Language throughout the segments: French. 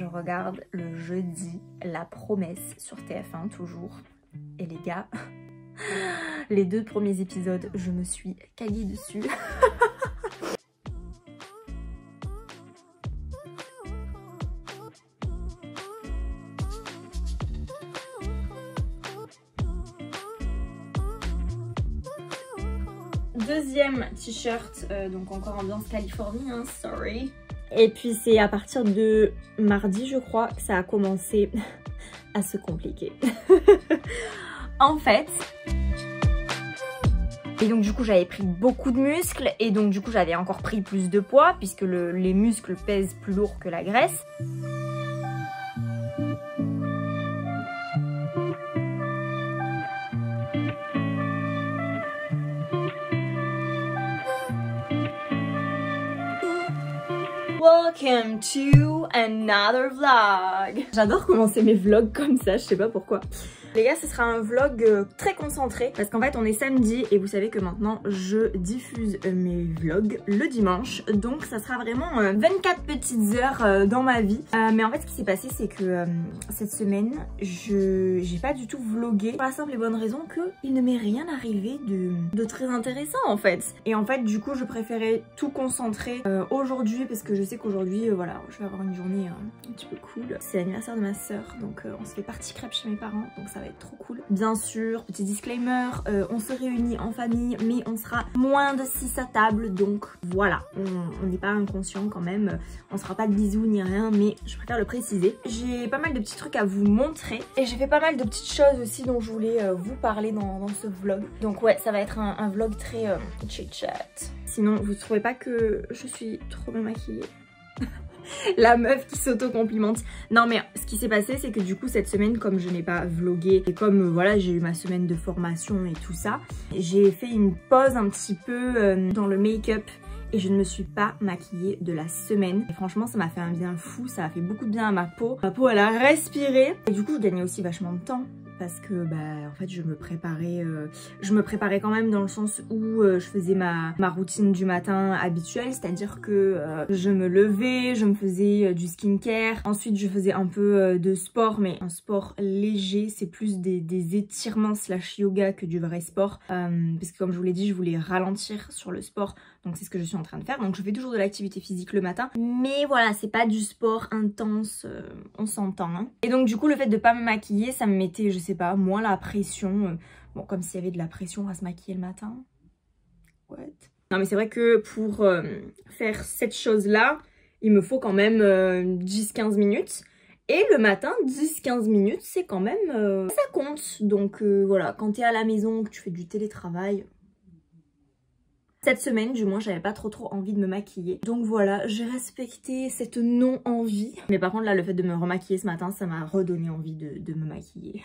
je regarde le jeudi La Promesse sur TF1 toujours. Et les gars, les 2 premiers épisodes, je me suis caguée dessus. Deuxième t-shirt, donc encore ambiance Californie, hein, sorry. Et puis c'est à partir de mardi, je crois, que ça a commencé à se compliquer. En fait... Et donc du coup j'avais pris beaucoup de muscles et donc du coup j'avais encore pris plus de poids puisque les muscles pèsent plus lourd que la graisse. Welcome to another vlog. J'adore commencer mes vlogs comme ça, je sais pas pourquoi. Les gars, ce sera un vlog très concentré parce qu'en fait on est samedi et vous savez que maintenant je diffuse mes vlogs le dimanche. Donc ça sera vraiment 24 petites heures dans ma vie. Mais en fait ce qui s'est passé c'est que cette semaine j'ai pas du tout vlogué pour la simple et bonne raison qu'il ne m'est rien arrivé de très intéressant en fait. Et en fait du coup je préférais tout concentrer aujourd'hui parce que je sais qu'aujourd'hui voilà je vais avoir une journée un petit peu cool. C'est l'anniversaire de ma soeur donc on se fait partie crêpe chez mes parents donc ça va être trop cool. Bien sûr, petit disclaimer, on se réunit en famille mais on sera moins de 6 à table donc voilà, on n'est pas inconscient quand même, on se fera pas de bisous ni rien mais je préfère le préciser. J'ai pas mal de petits trucs à vous montrer et j'ai fait pas mal de petites choses aussi dont je voulais vous parler dans ce vlog. Donc ouais, ça va être un vlog très chit-chat. Sinon, vous trouvez pas que je suis trop bien maquillée? La meuf qui s'auto-complimente. Non mais ce qui s'est passé c'est que du coup cette semaine comme je n'ai pas vlogué et comme voilà j'ai eu ma semaine de formation et tout ça, j'ai fait une pause un petit peu dans le make-up et je ne me suis pas maquillée de la semaine. Et franchement ça m'a fait un bien fou, ça a fait beaucoup de bien à ma peau. Ma peau elle a respiré et du coup je gagnais aussi vachement de temps. Parce que bah en fait je me préparais quand même dans le sens où je faisais ma routine du matin habituelle, c'est-à-dire que je me levais, je me faisais du skincare, ensuite je faisais un peu de sport mais un sport léger, c'est plus des étirements slash yoga que du vrai sport parce que comme je vous l'ai dit je voulais ralentir sur le sport donc c'est ce que je suis en train de faire, donc je fais toujours de l'activité physique le matin mais voilà c'est pas du sport intense, on s'entend hein. Et donc du coup le fait de pas me maquiller ça me mettait je sais pas, moins la pression. Bon, comme s'il y avait de la pression à se maquiller le matin. What? Non, mais c'est vrai que pour faire cette chose-là, il me faut quand même 10-15 minutes. Et le matin, 10-15 minutes, c'est quand même... ça compte. Donc voilà, quand t'es à la maison, que tu fais du télétravail... Cette semaine, du moins, j'avais pas trop envie de me maquiller. Donc voilà, j'ai respecté cette non-envie. Mais par contre, là, le fait de me remaquiller ce matin, ça m'a redonné envie de me maquiller.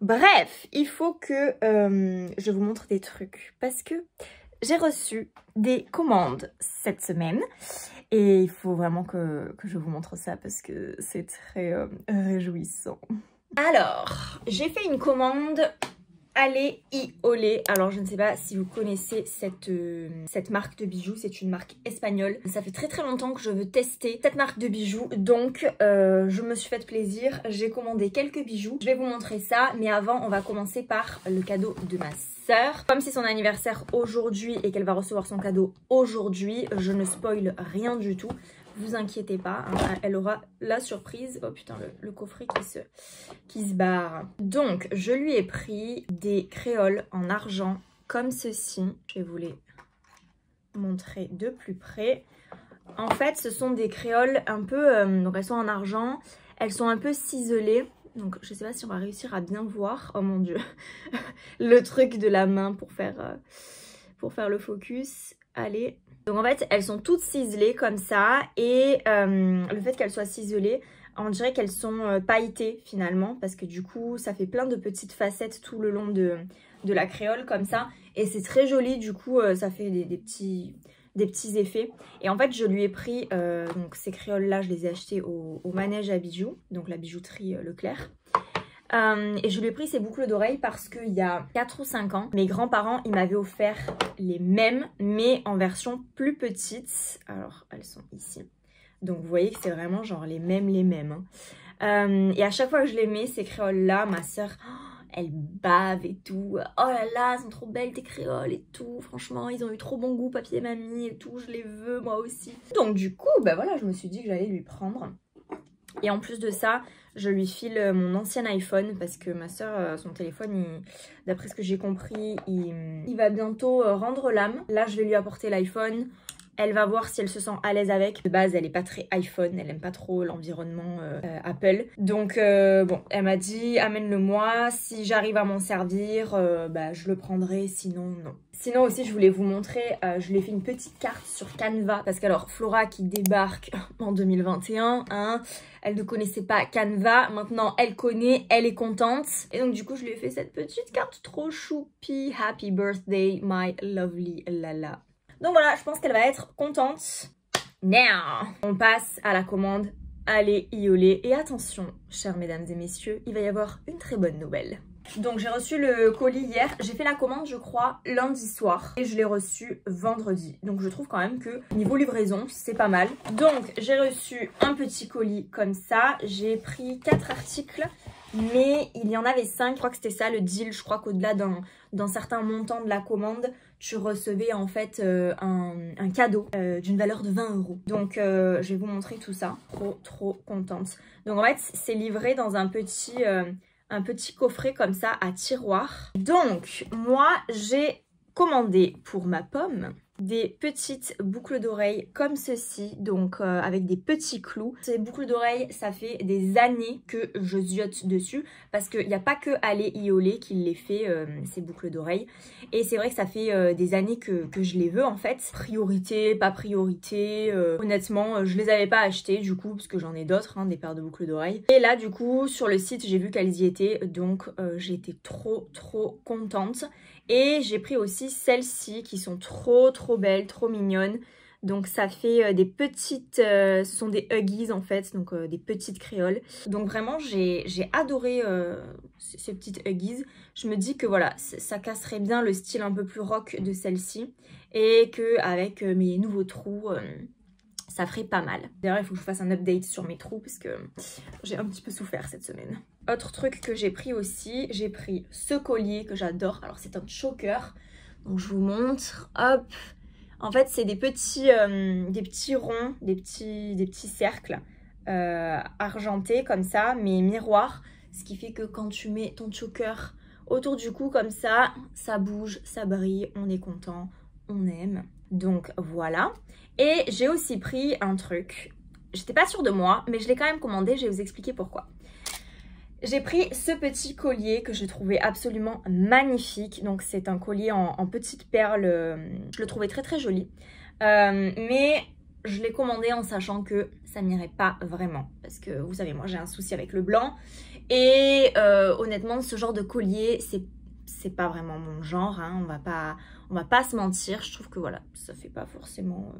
Bref, il faut que je vous montre des trucs parce que j'ai reçu des commandes cette semaine et il faut vraiment que je vous montre ça parce que c'est très réjouissant. Alors, j'ai fait une commande Allez y Olé. Alors je ne sais pas si vous connaissez cette marque de bijoux, c'est une marque espagnole. Ça fait très longtemps que je veux tester cette marque de bijoux, donc je me suis fait plaisir, j'ai commandé quelques bijoux. Je vais vous montrer ça, mais avant on va commencer par le cadeau de ma sœur. Comme c'est son anniversaire aujourd'hui et qu'elle va recevoir son cadeau aujourd'hui, je ne spoil rien du tout. Vous inquiétez pas, hein, elle aura la surprise. Oh putain, le coffret qui se barre. Donc, je lui ai pris des créoles en argent comme ceci. Je vais vous les montrer de plus près. En fait, ce sont des créoles un peu... donc, elles sont en argent. Elles sont un peu ciselées. Donc, je sais pas si on va réussir à bien voir. Oh mon dieu. Le truc de la main pour faire le focus. Allez. Donc en fait elles sont toutes ciselées comme ça et le fait qu'elles soient ciselées on dirait qu'elles sont pailletées finalement parce que du coup ça fait plein de petites facettes tout le long de la créole comme ça et c'est très joli du coup ça fait des petits effets. Et en fait je lui ai pris donc ces créoles là je les ai achetées au manège à bijoux, donc la bijouterie Leclerc. Et je lui ai pris ces boucles d'oreilles parce qu'il y a 4 ou 5 ans, mes grands-parents ils m'avaient offert les mêmes mais en version plus petite. Alors elles sont ici. Donc vous voyez que c'est vraiment genre les mêmes. Hein. Et à chaque fois que je les mets, ces créoles-là, ma soeur, elle bave et tout. Oh là là, elles sont trop belles tes créoles et tout. Franchement, ils ont eu trop bon goût, papy et mamie et tout. Je les veux moi aussi. Donc du coup, bah voilà, je me suis dit que j'allais lui prendre. Et en plus de ça, je lui file mon ancien iPhone parce que ma soeur, son téléphone, d'après ce que j'ai compris, il va bientôt rendre l'âme. Là, je vais lui apporter l'iPhone. Elle va voir si elle se sent à l'aise avec. De base, elle est pas très iPhone, elle aime pas trop l'environnement Apple. Donc bon, elle m'a dit amène-le-moi, si j'arrive à m'en servir, bah je le prendrai, sinon non. Sinon aussi, je voulais vous montrer, je lui ai fait une petite carte sur Canva. Parce qu'alors, Flora qui débarque en 2021, hein, elle ne connaissait pas Canva. Maintenant, elle connaît, elle est contente. Et donc, du coup, je lui ai fait cette petite carte trop choupi. Happy birthday, my lovely Lala. Donc voilà, je pense qu'elle va être contente. Now, on passe à la commande. Allez, Iolé. Et attention, chers mesdames et messieurs, il va y avoir une très bonne nouvelle. Donc j'ai reçu le colis hier, j'ai fait la commande je crois lundi soir et je l'ai reçu vendredi. Donc je trouve quand même que niveau livraison c'est pas mal. Donc j'ai reçu un petit colis comme ça, j'ai pris 4 articles mais il y en avait 5. Je crois que c'était ça le deal, je crois qu'au-delà d'un certain montant de la commande, tu recevais en fait un cadeau d'une valeur de 20 €. Donc je vais vous montrer tout ça, trop contente. Donc en fait c'est livré dans un petit coffret comme ça à tiroir. Donc moi j'ai commandé pour ma pomme des petites boucles d'oreilles comme ceci, donc avec des petits clous. Ces boucles d'oreilles, ça fait des années que je ziote dessus parce qu'il n'y a pas que Allez Iolé qui les fait, ces boucles d'oreilles. Et c'est vrai que ça fait des années que je les veux en fait. Priorité, pas priorité, honnêtement je les avais pas achetées du coup parce que j'en ai d'autres, hein, des paires de boucles d'oreilles. Et là du coup sur le site j'ai vu qu'elles y étaient, donc j'ai été trop contente. Et j'ai pris aussi celles-ci qui sont trop belles, trop mignonnes. Donc ça fait des petites, ce sont des Huggies en fait, donc des petites créoles. Donc vraiment j'ai adoré ces petites Huggies. Je me dis que voilà, ça casserait bien le style un peu plus rock de celle-ci. Et qu'avec mes nouveaux trous, ça ferait pas mal. D'ailleurs il faut que je fasse un update sur mes trous parce que j'ai un petit peu souffert cette semaine. Autre truc que j'ai pris aussi, j'ai pris ce collier que j'adore. Alors c'est un choker, donc je vous montre, hop. En fait c'est des petits ronds, des petits cercles argentés comme ça, mais miroirs. Ce qui fait que quand tu mets ton choker autour du cou comme ça, ça bouge, ça brille, on est content, on aime. Donc voilà. Et j'ai aussi pris un truc, j'étais pas sûre de moi, mais je l'ai quand même commandé, je vais vous expliquer pourquoi. J'ai pris ce petit collier que je trouvais absolument magnifique. Donc c'est un collier en petites perles, je le trouvais très joli. Mais je l'ai commandé en sachant que ça m'irait pas vraiment. Parce que vous savez, moi j'ai un souci avec le blanc. Et honnêtement, ce genre de collier, c'est pas vraiment mon genre, hein. On va pas se mentir. Je trouve que voilà, ça fait pas forcément...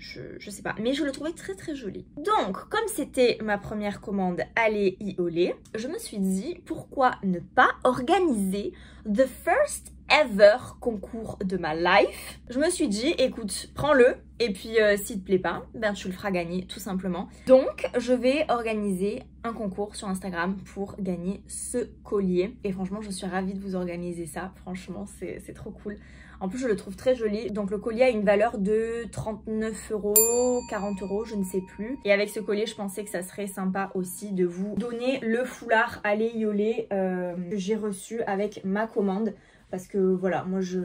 Je sais pas, mais je le trouvais très joli. Donc, comme c'était ma première commande Allez Iolé, je me suis dit pourquoi ne pas organiser the first ever concours de ma life. Je me suis dit écoute, prends-le et puis s'il te plaît pas, ben tu le feras gagner tout simplement. Donc, je vais organiser un concours sur Instagram pour gagner ce collier. Et franchement, je suis ravie de vous organiser ça. Franchement, c'est trop cool. En plus, je le trouve très joli. Donc, le collier a une valeur de 39 €, 40 €, je ne sais plus. Et avec ce collier, je pensais que ça serait sympa aussi de vous donner le foulard Allez Iolé que j'ai reçu avec ma commande. Parce que voilà, moi, je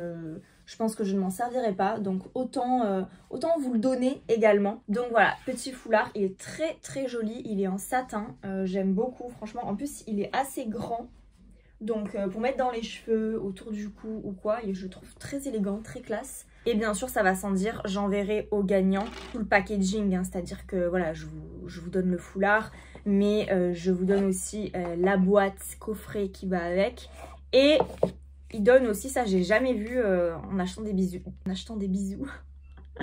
pense que je ne m'en servirai pas. Donc, autant vous le donner également. Donc, voilà, petit foulard. Il est très joli. Il est en satin. J'aime beaucoup, franchement. En plus, il est assez grand. Donc pour mettre dans les cheveux, autour du cou ou quoi, et je le trouve très élégant, très classe. Et bien sûr ça va sans dire, j'enverrai aux gagnants tout le packaging, hein, c'est-à-dire que voilà, je vous donne le foulard, mais je vous donne aussi la boîte coffret qui va avec. Et il donne aussi, ça j'ai jamais vu en achetant des bijoux.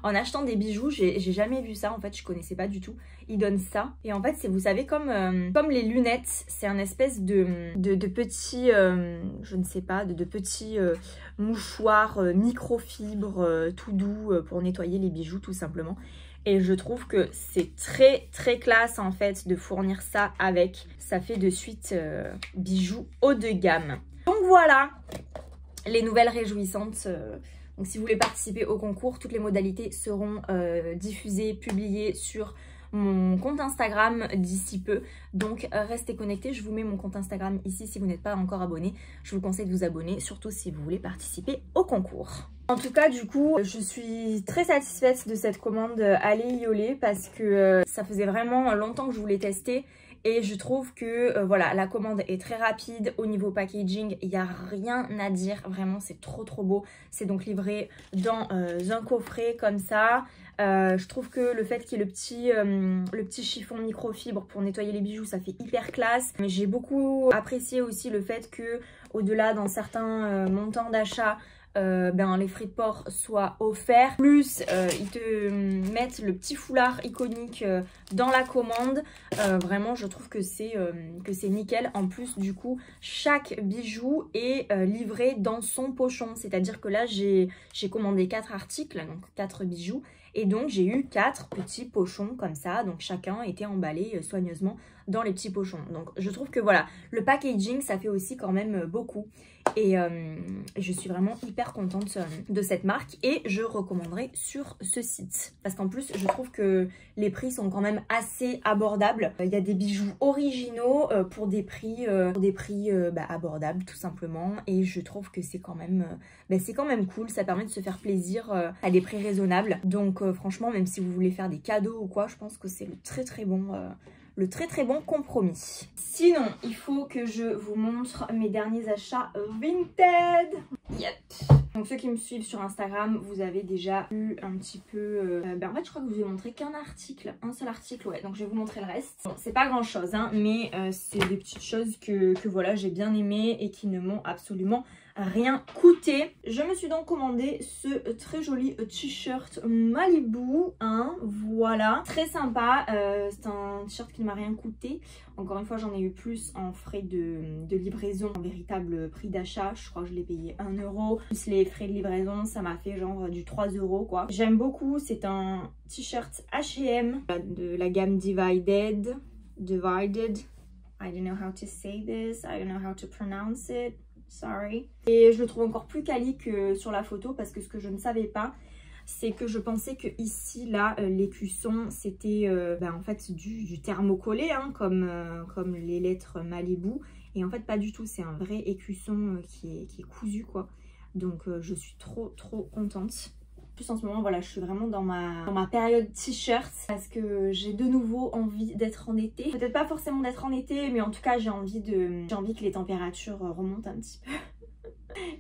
En achetant des bijoux, j'ai jamais vu ça en fait, je connaissais pas du tout. Ils donnent ça. Et en fait, c'est, vous savez, comme les lunettes, c'est un espèce de petits, je ne sais pas, de petits mouchoirs microfibres tout doux pour nettoyer les bijoux tout simplement. Et je trouve que c'est très très classe en fait de fournir ça avec. Ça fait de suite bijoux haut de gamme. Donc voilà les nouvelles réjouissantes. Donc si vous voulez participer au concours, toutes les modalités seront diffusées, publiées sur mon compte Instagram d'ici peu. Donc restez connectés, je vous mets mon compte Instagram ici si vous n'êtes pas encore abonné. Je vous conseille de vous abonner, surtout si vous voulez participer au concours. En tout cas, du coup, je suis très satisfaite de cette commande Ali Yolé parce que ça faisait vraiment longtemps que je voulais tester. Et je trouve que voilà, la commande est très rapide. Au niveau packaging, il n'y a rien à dire. Vraiment, c'est trop trop beau. C'est donc livré dans un coffret comme ça. Je trouve que le fait qu'il y ait le petit chiffon microfibre pour nettoyer les bijoux, ça fait hyper classe. Mais j'ai beaucoup apprécié aussi le fait que, au-delà dans certains montants d'achat, les frais de port soient offerts. Plus ils te mettent le petit foulard iconique dans la commande. Vraiment je trouve que c'est nickel. En plus du coup chaque bijou est livré dans son pochon. C'est à dire que là j'ai commandé 4 articles, donc 4 bijoux. Et donc j'ai eu 4 petits pochons comme ça. Donc chacun était emballé soigneusement dans les petits pochons. Donc je trouve que voilà, le packaging ça fait aussi quand même beaucoup. Et je suis vraiment hyper contente de cette marque et je recommanderais sur ce site. Parce qu'en plus, je trouve que les prix sont quand même assez abordables. Il y a des bijoux originaux pour des prix abordables tout simplement. Et je trouve que c'est quand même cool. Ça permet de se faire plaisir à des prix raisonnables. Donc franchement, même si vous voulez faire des cadeaux ou quoi, je pense que c'est le très très bon compromis. Sinon, il faut que je vous montre mes derniers achats Vinted. Yep. Donc ceux qui me suivent sur Instagram, vous avez déjà eu un petit peu... en fait, je crois que je vous ai montré qu'un article, un seul article, ouais. Donc je vais vous montrer le reste. Bon, c'est pas grand chose, hein, mais c'est des petites choses que voilà, j'ai bien aimées et qui ne m'ont absolument rien coûté. Je me suis donc commandé ce très joli t-shirt Malibu, hein, voilà, très sympa. C'est un t-shirt qui ne m'a rien coûté. Encore une fois, j'en ai eu plus en frais de livraison, en véritable prix d'achat. Je crois que je l'ai payé 1 €. Plus les frais de livraison, ça m'a fait genre du 3 € quoi. J'aime beaucoup, c'est un t-shirt H&M de la gamme Divided. I don't know how to say this, I don't know how to pronounce it. Sorry. Et je le trouve encore plus quali que sur la photo parce que ce que je ne savais pas, c'est que je pensais que ici, là, l'écusson, c'était en fait du thermocollé, hein, comme les lettres Malibu. Et en fait, pas du tout. C'est un vrai écusson qui est cousu, quoi. Donc, je suis trop contente. En plus, en ce moment, voilà, je suis vraiment dans ma période t-shirt parce que j'ai de nouveau envie d'être en été. Peut-être pas forcément d'être en été, mais en tout cas, j'ai envie que les températures remontent un petit peu.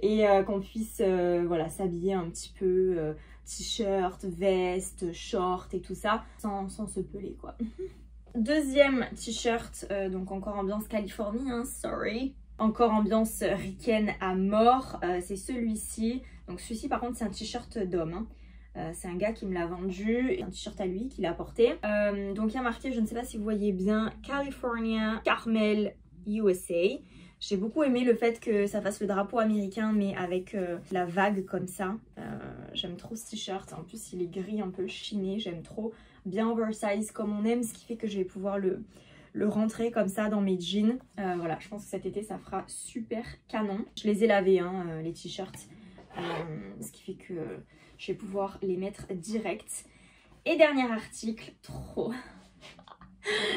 Et qu'on puisse voilà, s'habiller un petit peu t-shirt, veste, short et tout ça sans se peler quoi. Deuxième t-shirt, donc encore ambiance Californie, hein, sorry. Encore ambiance ricaine à mort, c'est celui-ci. Donc celui-ci par contre c'est un t-shirt d'homme, hein. C'est un gars qui me l'a vendu, un t-shirt à lui qu'il a porté. Donc il y a marqué, je ne sais pas si vous voyez bien, California Carmel USA. J'ai beaucoup aimé le fait que ça fasse le drapeau américain mais avec la vague comme ça. J'aime trop ce t-shirt, en plus il est gris un peu chiné, j'aime trop. Bien oversize comme on aime, ce qui fait que je vais pouvoir le rentrer comme ça dans mes jeans. Voilà, je pense que cet été ça fera super canon. Je les ai lavés, hein, les t-shirts, ce qui fait que je vais pouvoir les mettre direct. Et dernier article,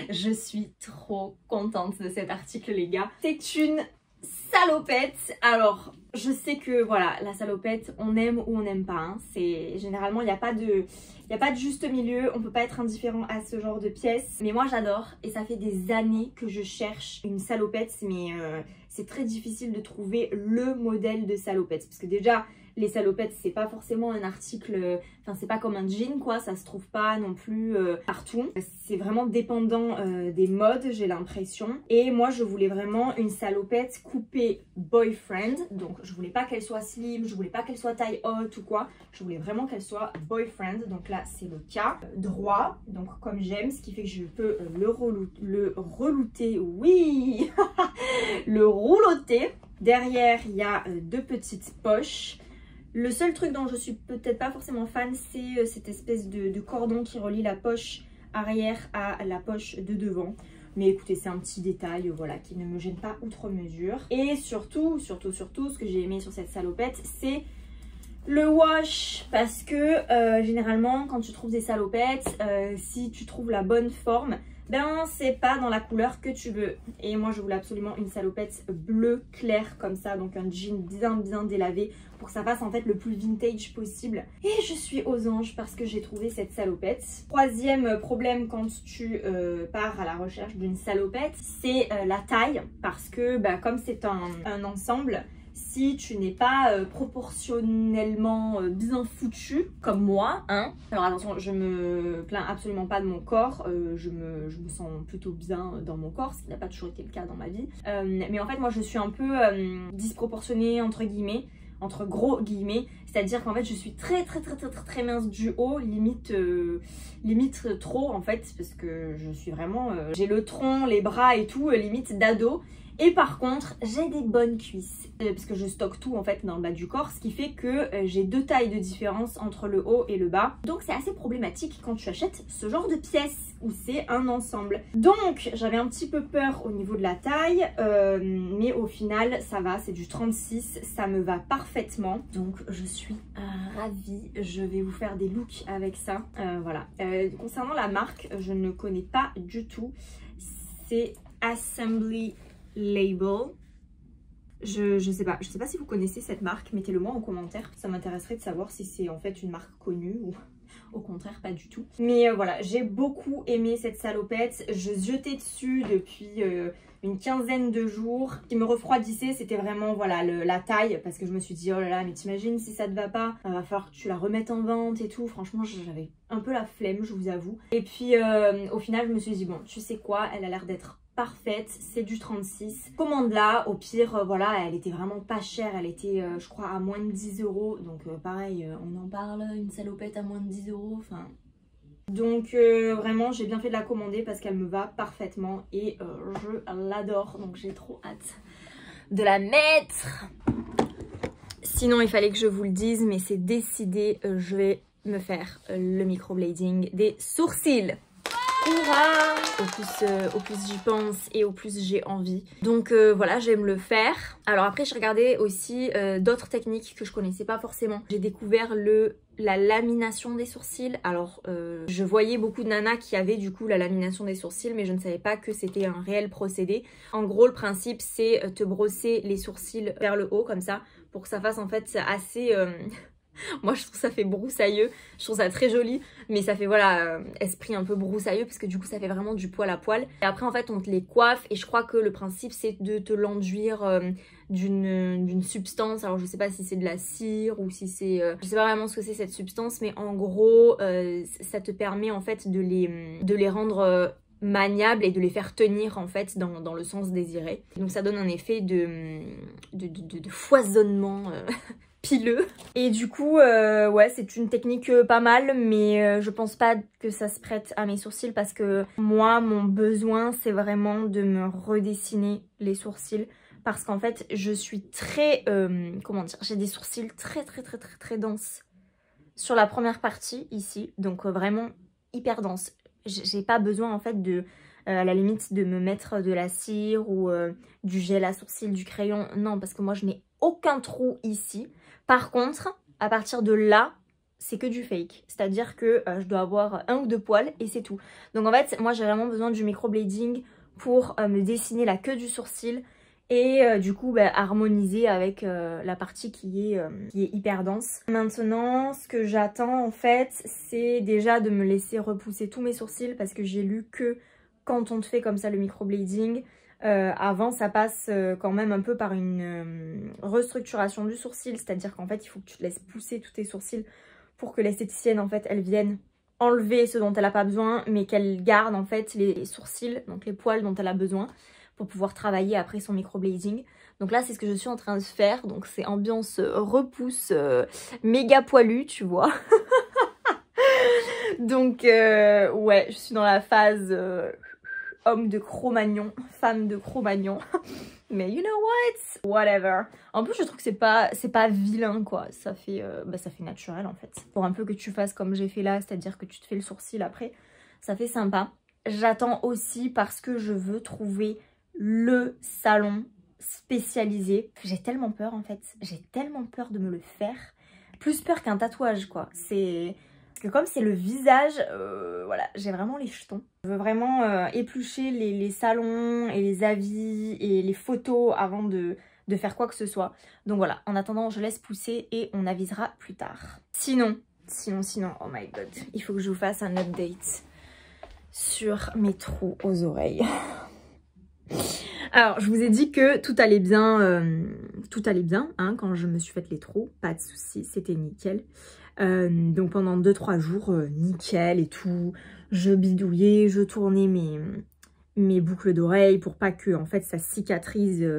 je suis trop contente de cet article les gars. C'est une salopette. Alors je sais que voilà, la salopette on aime ou on n'aime pas, hein. Généralement il n'y a pas de juste milieu, on peut pas être indifférent à ce genre de pièces. Mais moi j'adore et ça fait des années que je cherche une salopette, mais c'est très difficile de trouver le modèle de salopette. Parce que déjà les salopettes c'est pas forcément un article, enfin c'est pas comme un jean quoi, ça se trouve pas non plus partout. C'est vraiment dépendant des modes j'ai l'impression. Et moi je voulais vraiment une salopette coupée boyfriend. Donc je voulais pas qu'elle soit slim, je voulais pas qu'elle soit taille haute ou quoi. Je voulais vraiment qu'elle soit boyfriend. Donc là c'est le cas. Droit, donc comme j'aime, ce qui fait que je peux le relouter, oui le rouloter. Derrière il y a deux petites poches. Le seul truc dont je suis peut-être pas forcément fan, c'est cette espèce de cordon qui relie la poche arrière à la poche de devant. Mais écoutez, c'est un petit détail, voilà, qui ne me gêne pas outre mesure. Et surtout, ce que j'ai aimé sur cette salopette, c'est le wash. Parce que généralement, quand tu trouves des salopettes, si tu trouves la bonne forme, ben c'est pas dans la couleur que tu veux. Et moi je voulais absolument une salopette bleu clair comme ça, donc un jean bien délavé pour que ça fasse en fait le plus vintage possible. Et je suis aux anges parce que j'ai trouvé cette salopette. Troisième problème quand tu pars à la recherche d'une salopette, c'est la taille, parce que bah, comme c'est un ensemble, si tu n'es pas proportionnellement bien foutu comme moi, hein. Alors attention, je me plains absolument pas de mon corps, je me sens plutôt bien dans mon corps, ce qui n'a pas toujours été le cas dans ma vie. Mais en fait moi je suis un peu disproportionnée entre guillemets, entre gros guillemets, c'est-à-dire qu'en fait je suis très mince du haut, limite trop en fait, parce que je suis vraiment, j'ai le tronc, les bras et tout, limite d'ado. Et par contre, j'ai des bonnes cuisses, parce que je stocke tout en fait dans le bas du corps, ce qui fait que j'ai 2 tailles de différence entre le haut et le bas. Donc c'est assez problématique quand tu achètes ce genre de pièces, où c'est un ensemble. Donc j'avais un petit peu peur au niveau de la taille, mais au final ça va, c'est du 36, ça me va parfaitement. Donc je suis ravie, je vais vous faire des looks avec ça. Voilà. Concernant la marque, je ne connais pas du tout, c'est Assembly Label. Je sais pas si vous connaissez cette marque, mettez-le moi en commentaire, ça m'intéresserait de savoir si c'est en fait une marque connue ou au contraire pas du tout. Mais voilà, j'ai beaucoup aimé cette salopette, je ziotais dessus depuis une quinzaine de jours. Ce qui me refroidissait, c'était vraiment voilà la taille, parce que je me suis dit oh là là, mais t'imagines si ça te va pas, va falloir que tu la remettes en vente et tout. Franchement j'avais un peu la flemme, je vous avoue. Et puis au final je me suis dit bon, tu sais quoi, elle a l'air d'être parfaite, c'est du 36, commande là, au pire voilà, elle était vraiment pas chère, elle était je crois à moins de 10 €, donc pareil, on en parle, une salopette à moins de 10 €, enfin... Donc vraiment j'ai bien fait de la commander parce qu'elle me va parfaitement et je l'adore, donc j'ai trop hâte de la mettre. Sinon il fallait que je vous le dise, mais c'est décidé, je vais me faire le microblading des sourcils. Hurrah! Au plus j'y pense et au plus j'ai envie. Donc voilà, j'aime le faire. Alors après, j'ai regardé aussi d'autres techniques que je connaissais pas forcément. J'ai découvert la lamination des sourcils. Alors je voyais beaucoup de nanas qui avaient du coup la lamination des sourcils, mais je ne savais pas que c'était un réel procédé. En gros, le principe c'est te brosser les sourcils vers le haut comme ça, pour que ça fasse en fait assez... Moi je trouve ça fait broussailleux, je trouve ça très joli, mais ça fait voilà esprit un peu broussailleux parce que du coup ça fait vraiment du poil à poil. Et après en fait on te les coiffe et je crois que le principe c'est de te l'enduire d'une substance. Alors je sais pas si c'est de la cire ou si c'est... je sais pas vraiment ce que c'est cette substance, mais en gros ça te permet en fait de les rendre... maniables et de les faire tenir en fait dans le sens désiré. Donc ça donne un effet de foisonnement pileux. Et du coup ouais, c'est une technique pas mal, mais je pense pas que ça se prête à mes sourcils parce que moi mon besoin c'est vraiment de me redessiner les sourcils, parce qu'en fait je suis très comment dire, j'ai des sourcils très denses sur la première partie ici, donc vraiment hyper dense. J'ai pas besoin en fait de à la limite de me mettre de la cire ou du gel à sourcils, du crayon, non, parce que moi je n'ai aucun trou ici. Par contre à partir de là c'est que du fake, c'est à dire que je dois avoir 1 ou 2 poils et c'est tout. Donc en fait moi j'ai vraiment besoin du microblading pour me dessiner la queue du sourcil et du coup bah, harmoniser avec la partie qui est hyper dense. Maintenant ce que j'attends en fait c'est déjà de me laisser repousser tous mes sourcils, parce que j'ai lu que quand on te fait comme ça le microblading, avant ça passe quand même un peu par une restructuration du sourcil, c'est à dire qu'en fait il faut que tu te laisses pousser tous tes sourcils pour que l'esthéticienne en fait elle vienne enlever ce dont elle n'a pas besoin, mais qu'elle garde en fait les sourcils, donc les poils dont elle a besoin, pour pouvoir travailler après son microblading. Donc là c'est ce que je suis en train de faire, donc c'est ambiance repousse méga poilu, tu vois. Donc ouais, je suis dans la phase homme de Cro-Magnon, femme de Cro-Magnon. Mais you know what? Whatever. En plus, je trouve que c'est pas vilain, quoi. Ça fait naturel, en fait. Pour un peu que tu fasses comme j'ai fait là, c'est-à-dire que tu te fais le sourcil après, ça fait sympa. J'attends aussi parce que je veux trouver le salon spécialisé. J'ai tellement peur, en fait. J'ai tellement peur de me le faire. Plus peur qu'un tatouage, quoi. C'est... Parce que comme c'est le visage, voilà, j'ai vraiment les jetons. Je veux vraiment éplucher les salons et les avis et les photos avant de faire quoi que ce soit. Donc voilà, en attendant, je laisse pousser et on avisera plus tard. Sinon, oh my god, il faut que je vous fasse un update sur mes trous aux oreilles. Alors, je vous ai dit que tout allait bien hein, quand je me suis fait les trous, pas de soucis, c'était nickel. Donc pendant 2-3 jours, nickel et tout, je bidouillais, je tournais mes boucles d'oreilles pour pas que en fait ça cicatrise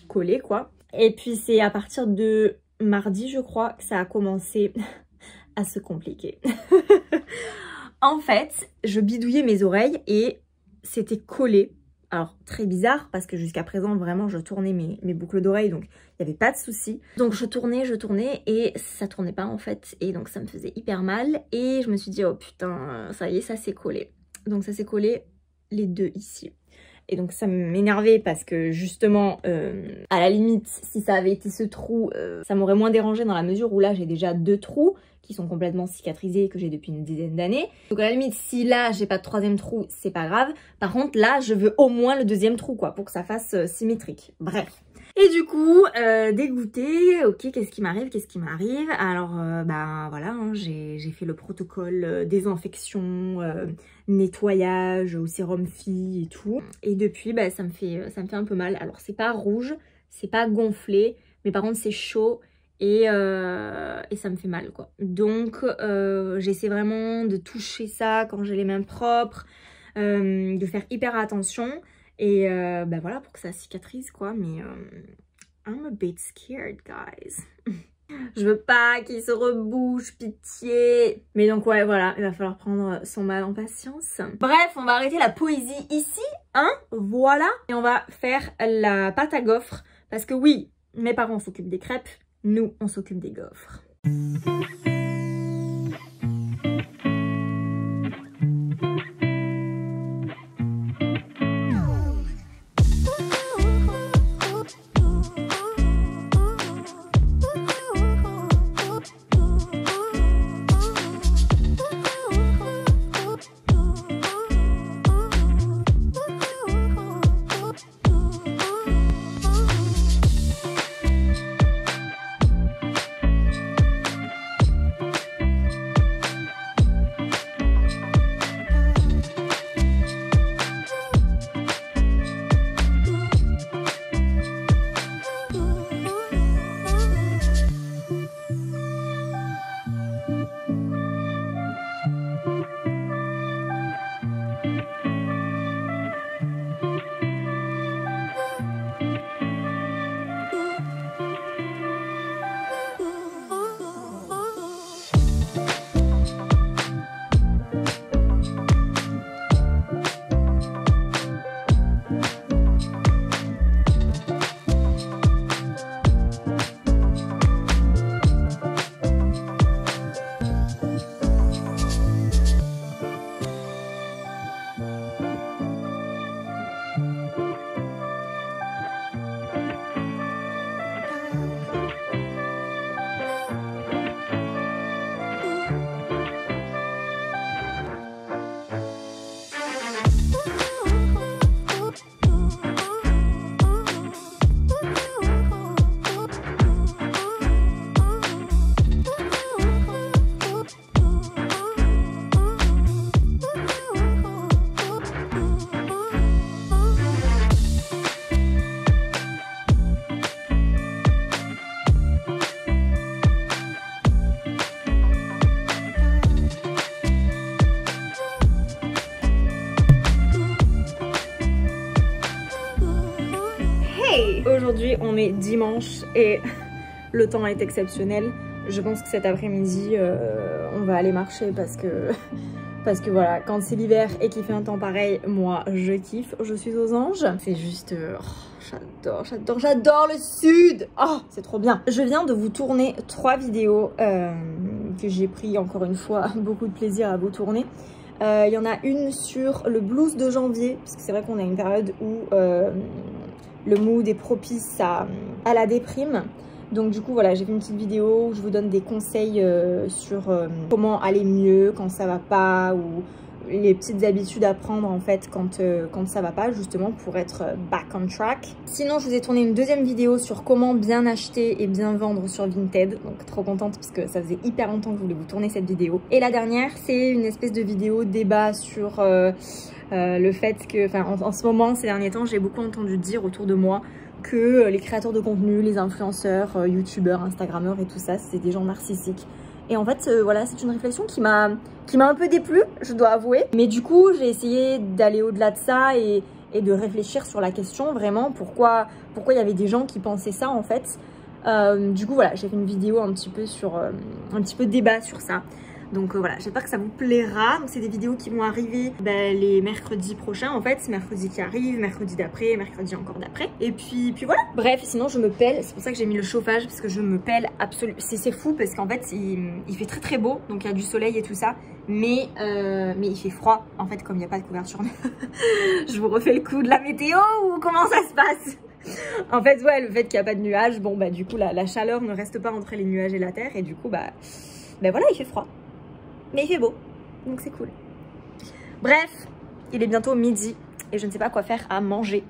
collée quoi. Et puis c'est à partir de mardi je crois que ça a commencé à se compliquer. En fait, je bidouillais mes oreilles et c'était collé. Alors très bizarre parce que jusqu'à présent vraiment je tournais mes boucles d'oreilles donc il n'y avait pas de souci. Donc je tournais et ça tournait pas en fait et donc ça me faisait hyper mal et je me suis dit oh putain ça y est ça s'est collé. Donc ça s'est collé les deux ici. Et donc ça m'énervait parce que justement à la limite si ça avait été ce trou ça m'aurait moins dérangé dans la mesure où là j'ai déjà 2 trous qui sont complètement cicatrisés que j'ai depuis une dizaine d'années. Donc à la limite si là j'ai pas de 3e trou c'est pas grave. Par contre là je veux au moins le 2e trou quoi pour que ça fasse symétrique. Bref. Et du coup, dégoûtée, ok, qu'est-ce qui m'arrive? Alors, bah voilà, hein, j'ai fait le protocole désinfection, nettoyage au sérum Phi et tout. Et depuis, bah, ça me fait un peu mal. Alors, c'est pas rouge, c'est pas gonflé, mais par contre, c'est chaud et ça me fait mal, quoi. Donc, j'essaie vraiment de toucher ça quand j'ai les mains propres, de faire hyper attention. Et bah voilà, pour que ça cicatrise quoi, mais I'm a bit scared, guys. Je veux pas qu'il se rebouche, pitié. Mais donc ouais, voilà, il va falloir prendre son mal en patience. Bref, on va arrêter la poésie ici, hein, voilà. Et on va faire la pâte à gaufres, parce que oui, mes parents s'occupent des crêpes, nous, on s'occupe des gaufres. Aujourd'hui on est dimanche et le temps est exceptionnel. Je pense que cet après-midi on va aller marcher parce que parce que voilà, quand c'est l'hiver et qu'il fait un temps pareil, moi je kiffe, je suis aux anges. C'est juste... j'adore le sud. Oh, c'est trop bien. Je viens de vous tourner 3 vidéos que j'ai pris encore une fois beaucoup de plaisir à vous tourner. Il y en a une sur le blues de janvier, parce que c'est vrai qu'on a une période où le mood est propice à la déprime. Donc du coup voilà, j'ai fait une petite vidéo où je vous donne des conseils sur comment aller mieux quand ça va pas, ou les petites habitudes à prendre en fait quand ça va pas, justement pour être back on track. Sinon je vous ai tourné une deuxième vidéo sur comment bien acheter et bien vendre sur Vinted, donc trop contente parce que ça faisait hyper longtemps que je voulais vous tourner cette vidéo. Et la dernière c'est une espèce de vidéo débat sur le fait que, enfin en ce moment, ces derniers temps, j'ai beaucoup entendu dire autour de moi que les créateurs de contenu, les influenceurs, youtubeurs, instagrammeurs et tout ça, c'est des gens narcissiques. Et en fait, voilà, c'est une réflexion qui m'a un peu déplu, je dois avouer. Mais du coup, j'ai essayé d'aller au-delà de ça et de réfléchir sur la question, vraiment, pourquoi il y avait des gens qui pensaient ça, en fait. Du coup, voilà, j'ai fait une vidéo un petit peu débat sur ça. Donc voilà, j'espère que ça vous plaira. Donc c'est des vidéos qui vont arriver les mercredis prochains en fait. C'est mercredi qui arrive, mercredi d'après, mercredi encore d'après. Et puis voilà. Bref, sinon je me pèle. C'est pour ça que j'ai mis le chauffage, parce que je me pèle absolument. C'est fou parce qu'en fait il fait très beau. Donc il y a du soleil et tout ça. Mais il fait froid en fait, comme il n'y a pas de couverture. Je vous refais le coup de la météo ou comment ça se passe? En fait ouais, le fait qu'il n'y a pas de nuages, bon bah du coup la chaleur ne reste pas entre les nuages et la terre. Et du coup bah voilà, il fait froid. Mais il fait beau, donc c'est cool. Bref, il est bientôt midi et je ne sais pas quoi faire à manger.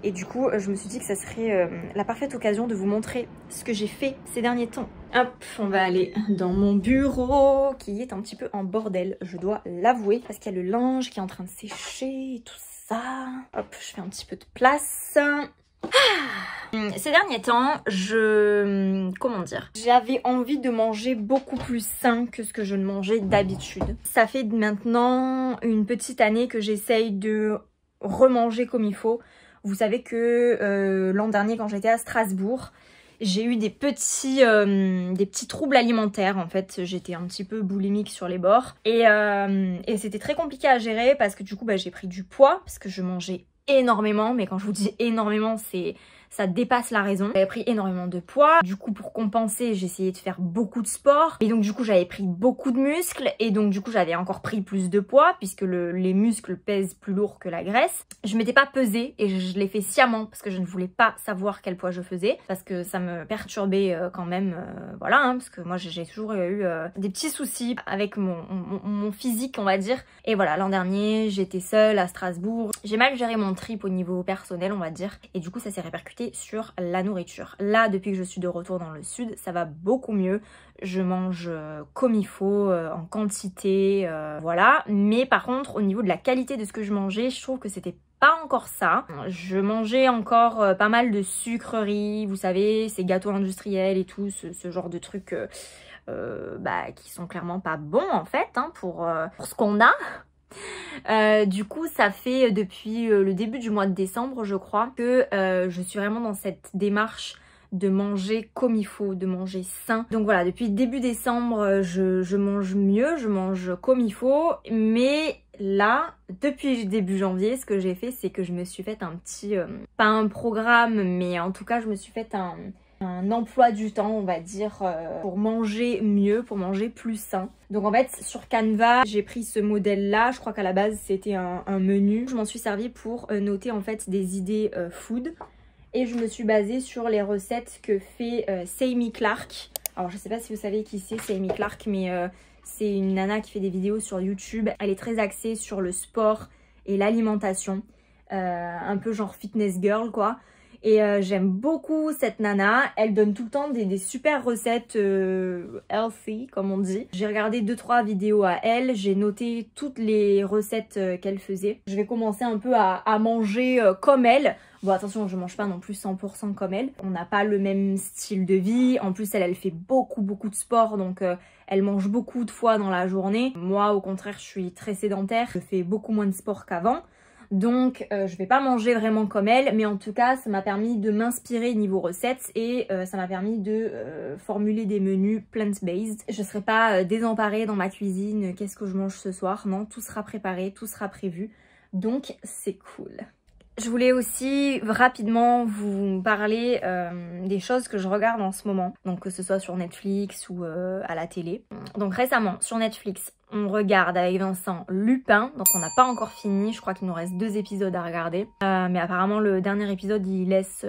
Et du coup, je me suis dit que ça serait la parfaite occasion de vous montrer ce que j'ai fait ces derniers temps. Hop, on va aller dans mon bureau qui est un petit peu en bordel, je dois l'avouer. Parce qu'il y a le linge qui est en train de sécher et tout ça. Hop, je fais un petit peu de place. Ces derniers temps, comment dire, j'avais envie de manger beaucoup plus sain que ce que je ne mangeais d'habitude. Ça fait maintenant une petite année que j'essaye de remanger comme il faut. Vous savez que l'an dernier, quand j'étais à Strasbourg, j'ai eu des petits troubles alimentaires en fait. J'étais un petit peu boulimique sur les bords et c'était très compliqué à gérer parce que du coup j'ai pris du poids parce que je mangeais énormément, mais quand je vous dis énormément, ça dépasse la raison. J'avais pris énormément de poids. Du coup, pour compenser, j'essayais de faire beaucoup de sport. Et donc, du coup, j'avais pris beaucoup de muscles. Et donc, du coup, j'avais encore pris plus de poids puisque les muscles pèsent plus lourd que la graisse. Je m'étais pas pesée et je l'ai fait sciemment parce que je ne voulais pas savoir quel poids je faisais. Parce que ça me perturbait quand même. Voilà, hein, parce que moi, j'ai toujours eu des petits soucis avec mon physique, on va dire. Et voilà, l'an dernier, j'étais seule à Strasbourg. J'ai mal géré mon trip au niveau personnel, on va dire. Et du coup, ça s'est répercuté sur la nourriture. Là, depuis que je suis de retour dans le sud, ça va beaucoup mieux. Je mange comme il faut, en quantité, voilà. Mais par contre, au niveau de la qualité de ce que je mangeais, je trouve que c'était pas encore ça. Je mangeais encore pas mal de sucreries, vous savez, ces gâteaux industriels et tout, ce genre de trucs qui sont clairement pas bons en fait, hein, pour ce qu'on a. Du coup ça fait depuis le début du mois de décembre je crois que je suis vraiment dans cette démarche de manger comme il faut, de manger sain. Donc voilà, depuis début décembre je mange mieux, je mange comme il faut. Mais là, depuis début janvier, ce que j'ai fait c'est que je me suis fait un petit, pas un programme, mais en tout cas je me suis fait un emploi du temps, on va dire, pour manger mieux, pour manger plus sain. Donc en fait, sur Canva, j'ai pris ce modèle-là. Je crois qu'à la base, c'était un menu. Je m'en suis servi pour noter en fait des idées food. Et je me suis basée sur les recettes que fait Sammy Clark. Alors je sais pas si vous savez qui c'est Sammy Clark, mais c'est une nana qui fait des vidéos sur YouTube. Elle est très axée sur le sport et l'alimentation. Un peu genre fitness girl quoi. Et j'aime beaucoup cette nana, elle donne tout le temps des super recettes healthy comme on dit. J'ai regardé 2-3 vidéos à elle, j'ai noté toutes les recettes qu'elle faisait. Je vais commencer un peu à manger comme elle. Bon attention, je mange pas non plus 100% comme elle. On n'a pas le même style de vie. En plus elle fait beaucoup de sport, donc elle mange beaucoup de fois dans la journée. Moi au contraire je suis très sédentaire, je fais beaucoup moins de sport qu'avant. Donc je vais pas manger vraiment comme elle, mais en tout cas ça m'a permis de m'inspirer niveau recettes et ça m'a permis de formuler des menus plant-based. Je serai pas désemparée dans ma cuisine, qu'est-ce que je mange ce soir, non, tout sera préparé, tout sera prévu, donc c'est cool. Je voulais aussi rapidement vous parler des choses que je regarde en ce moment, donc que ce soit sur Netflix ou à la télé. Donc récemment sur Netflix, on regarde avec Vincent Lupin, donc on n'a pas encore fini, je crois qu'il nous reste 2 épisodes à regarder. Mais apparemment le dernier épisode il laisse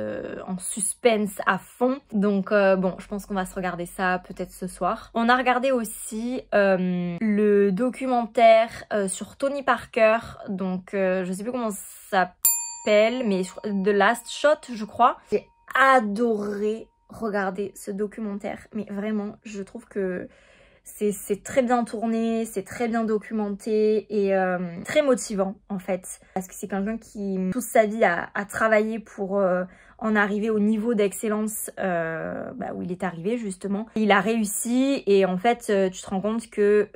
en suspense à fond, donc bon je pense qu'on va se regarder ça peut-être ce soir. On a regardé aussi le documentaire sur Tony Parker, donc je sais plus comment ça mais The Last Shot je crois. J'ai adoré regarder ce documentaire, mais vraiment je trouve que c'est très bien tourné, c'est très bien documenté et très motivant en fait. Parce que c'est quelqu'un qui toute sa vie a travaillé pour en arriver au niveau d'excellence où il est arrivé justement. Il a réussi et en fait tu te rends compte que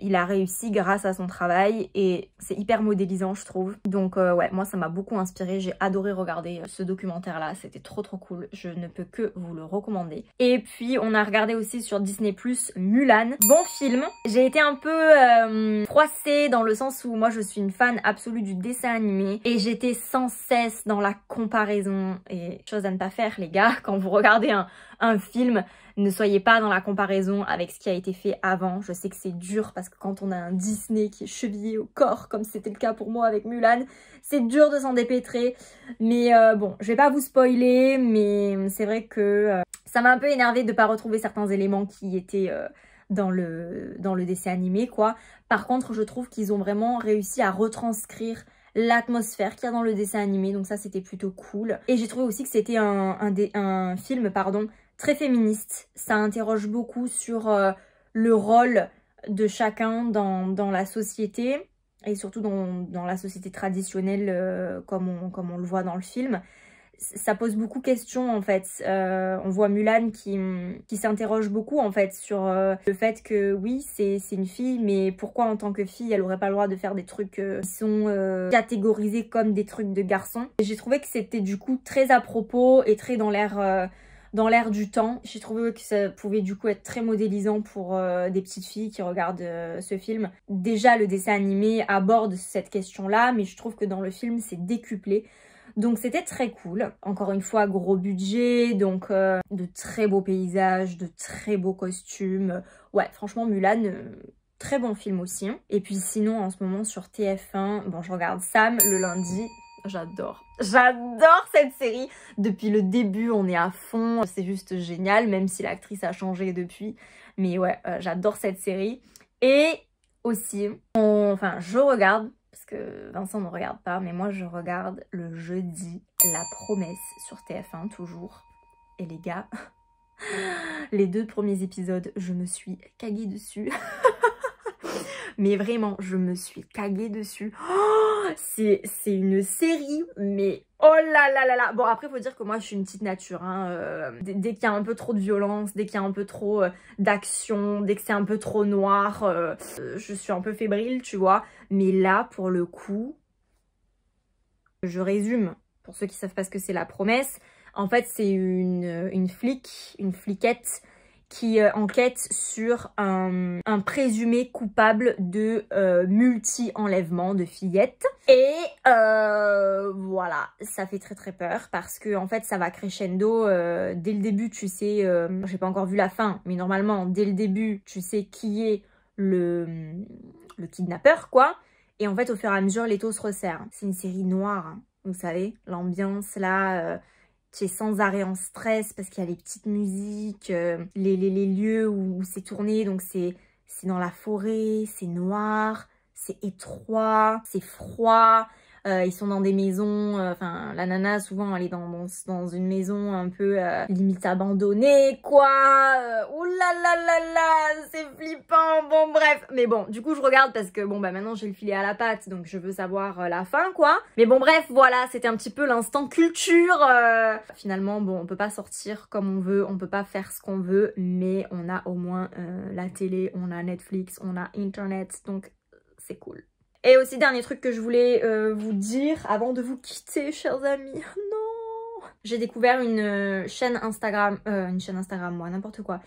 il a réussi grâce à son travail et c'est hyper modélisant je trouve. Donc ouais, moi ça m'a beaucoup inspiré, j'ai adoré regarder ce documentaire là, c'était trop cool, je ne peux que vous le recommander. Et puis on a regardé aussi sur Disney+ Mulan, bon film. J'ai été un peu froissée dans le sens où moi je suis une fan absolue du dessin animé et j'étais sans cesse dans la comparaison et chose à ne pas faire les gars, quand vous regardez un film, ne soyez pas dans la comparaison avec ce qui a été fait avant. Je sais que c'est dur parce que quand on a un Disney qui est chevillé au corps, comme c'était le cas pour moi avec Mulan, c'est dur de s'en dépêtrer. Mais bon, je vais pas vous spoiler, mais c'est vrai que ça m'a un peu énervé de pas retrouver certains éléments qui étaient dans le dessin animé quoi. Par contre, je trouve qu'ils ont vraiment réussi à retranscrire l'atmosphère qu'il y a dans le dessin animé, donc ça c'était plutôt cool. Et j'ai trouvé aussi que c'était un film très féministe. Ça interroge beaucoup sur le rôle de chacun dans la société et surtout dans la société traditionnelle comme on le voit dans le film. Ça pose beaucoup de questions en fait. On voit Mulan qui s'interroge beaucoup en fait sur le fait que oui c'est une fille, mais pourquoi en tant que fille elle aurait pas le droit de faire des trucs qui sont catégorisés comme des trucs de garçons. J'ai trouvé que c'était du coup très à propos et très dans l'air du temps. J'ai trouvé que ça pouvait du coup être très modélisant pour des petites filles qui regardent ce film. Déjà le dessin animé aborde cette question là, mais je trouve que dans le film c'est décuplé. Donc c'était très cool. Encore une fois, gros budget, donc de très beaux paysages, de très beaux costumes. Ouais, franchement, Mulan, très bon film aussi. Hein. Et puis sinon, en ce moment, sur TF1, bon, je regarde Sam le lundi. J'adore. J'adore cette série. Depuis le début, on est à fond. C'est juste génial, même si l'actrice a changé depuis. Mais ouais, j'adore cette série. Et aussi, je regarde... parce que Vincent ne regarde pas, mais moi je regarde le jeudi La Promesse sur TF1 toujours. Et les gars, les 2 premiers épisodes, je me suis caguée dessus. Mais vraiment, je me suis caguée dessus. Oh, c'est une série, mais oh là là là là. Bon, après, faut dire que moi, je suis une petite nature. Hein. Dès qu'il y a un peu trop de violence, dès qu'il y a un peu trop d'action, dès que c'est un peu trop noir, je suis un peu fébrile, tu vois. Mais là, pour le coup, je résume. Pour ceux qui savent pas ce que c'est La Promesse, en fait, c'est une fliquette qui enquête sur un présumé coupable de multi-enlèvement de fillettes. Et voilà, ça fait très peur parce que en fait ça va crescendo dès le début, tu sais, j'ai pas encore vu la fin, mais normalement dès le début tu sais qui est le kidnappeur quoi. Et en fait au fur et à mesure les taux se resserrent. C'est une série noire, hein, vous savez, l'ambiance là... tu es sans arrêt en stress parce qu'il y a les petites musiques, les lieux où c'est tourné, donc c'est dans la forêt, c'est noir, c'est étroit, c'est froid, ils sont dans des maisons, la nana souvent elle est dans une maison un peu limite abandonnée quoi, ouh là là là là, c'est flippant, bon bref, mais bon du coup je regarde parce que bon bah maintenant j'ai le filet à la patte donc je veux savoir la fin quoi, mais bon bref voilà, c'était un petit peu l'instant culture, finalement bon on peut pas sortir comme on veut, on peut pas faire ce qu'on veut, mais on a au moins la télé, on a Netflix, on a internet, donc c'est cool. Et aussi dernier truc que je voulais vous dire avant de vous quitter, chers amis. Non, j'ai découvert une chaîne Instagram, moi n'importe quoi,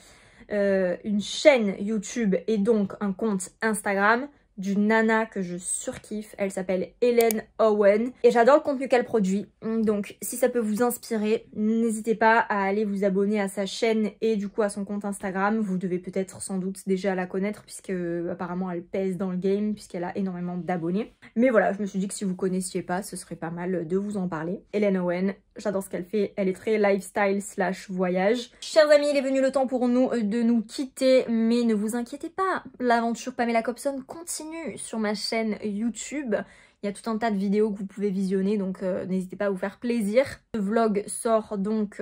une chaîne YouTube et donc un compte Instagram d'une nana que je surkiffe. Elle s'appelle Hélène Owen et j'adore le contenu qu'elle produit. Donc si ça peut vous inspirer, n'hésitez pas à aller vous abonner à sa chaîne et du coup à son compte Instagram. Vous devez peut-être sans doute déjà la connaître puisque apparemment elle pèse dans le game puisqu'elle a énormément d'abonnés. Mais voilà, je me suis dit que si vous connaissiez pas, ce serait pas mal de vous en parler. Hélène Owen, j'adore ce qu'elle fait, elle est très lifestyle / voyage. Chers amis, il est venu le temps pour nous de nous quitter, mais ne vous inquiétez pas, l'aventure Pamela Cobson continue sur ma chaîne YouTube. Il y a tout un tas de vidéos que vous pouvez visionner, donc n'hésitez pas à vous faire plaisir. Le vlog sort donc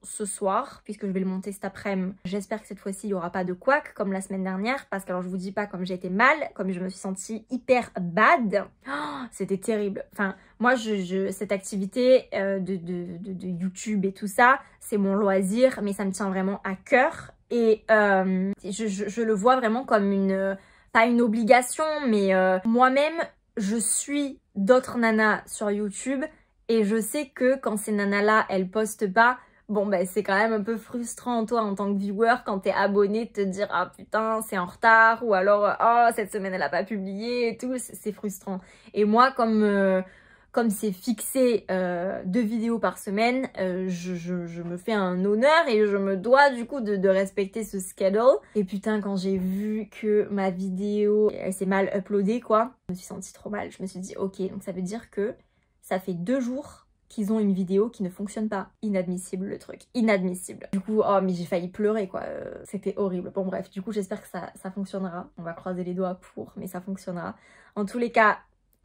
ce soir, puisque je vais le monter cet après-midi. J'espère que cette fois-ci, il n'y aura pas de couac comme la semaine dernière, parce que alors je vous dis pas comme j'ai été mal, comme je me suis sentie hyper bad. Oh, c'était terrible. Enfin, moi, cette activité de YouTube et tout ça, c'est mon loisir, mais ça me tient vraiment à cœur. Et je le vois vraiment comme une... pas une obligation, mais moi-même, je suis d'autres nanas sur YouTube et je sais que quand ces nanas-là, elles postent pas, bon ben c'est quand même un peu frustrant toi en tant que viewer quand t'es abonné de te dire ah putain c'est en retard ou alors oh cette semaine elle a pas publié et tout, c'est frustrant. Et moi comme c'est fixé 2 vidéos par semaine, je me fais un honneur et je me dois du coup de respecter ce schedule. Et putain, quand j'ai vu que ma vidéo, elle s'est mal uploadée quoi, je me suis sentie trop mal. Je me suis dit ok, donc ça veut dire que ça fait 2 jours qu'ils ont une vidéo qui ne fonctionne pas. Inadmissible le truc, inadmissible. Du coup, oh mais j'ai failli pleurer quoi, c'était horrible. Bon bref, du coup j'espère que ça fonctionnera. On va croiser les doigts pour, mais ça fonctionnera. En tous les cas,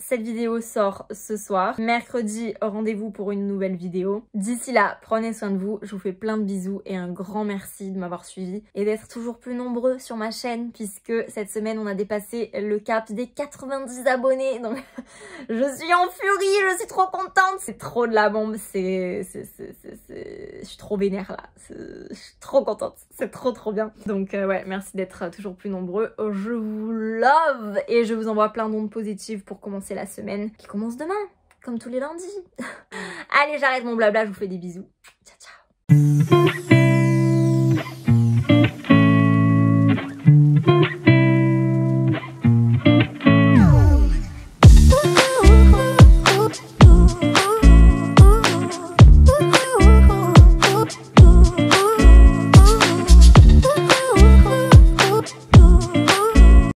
cette vidéo sort ce soir. Mercredi, rendez-vous pour une nouvelle vidéo. D'ici là, prenez soin de vous. Je vous fais plein de bisous et un grand merci de m'avoir suivi et d'être toujours plus nombreux sur ma chaîne puisque cette semaine, on a dépassé le cap des 90 abonnés. Donc, je suis en furie, je suis trop contente. C'est trop de la bombe, je suis trop vénère là. Je suis trop contente, c'est trop bien. Donc ouais, merci d'être toujours plus nombreux. Je vous love et je vous envoie plein d'ondes positives pour commencer la semaine qui commence demain, comme tous les lundis. Allez, j'arrête mon blabla, je vous fais des bisous. Ciao, ciao.